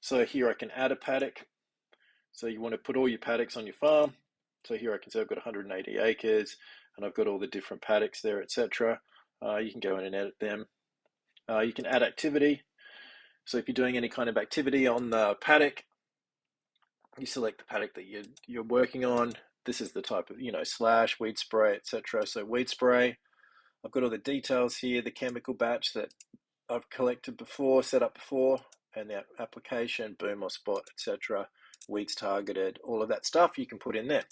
So here I can add a paddock. So you want to put all your paddocks on your farm. So here I can say I've got 180 acres and I've got all the different paddocks there, etc. You can go in and edit them. You can add activity. So if you're doing any kind of activity on the paddock, you select the paddock that you're working on. This is the type of, slash, weed spray, etc. So weed spray, I've got all the details here, the chemical batch that I've collected before, set up before, and the application, boom or spot, etc. Weeds targeted, all of that stuff you can put in there.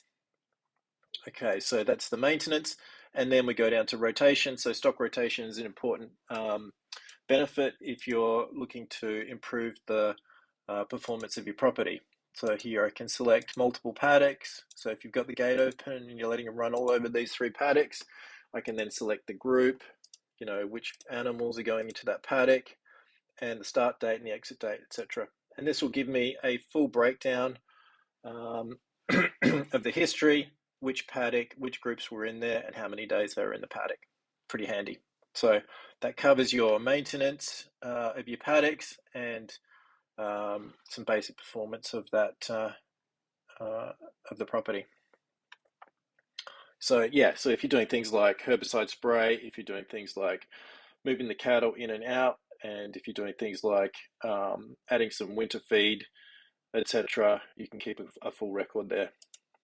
Okay, so that's the maintenance. And then we go down to rotation. So stock rotation is an important benefit if you're looking to improve the performance of your property. So here I can select multiple paddocks. So if you've got the gate open and you're letting them run all over these 3 paddocks, I can then select the group, which animals are going into that paddock, and the start date and the exit date, etc. And this will give me a full breakdown of the history, which paddock, which groups were in there, and how many days they were in the paddock. Pretty handy. So that covers your maintenance of your paddocks and some basic performance of that of the property. So yeah, so if you're doing things like herbicide spray, if you're doing things like moving the cattle in and out, and if you're doing things like adding some winter feed, etc., you can keep a full record there.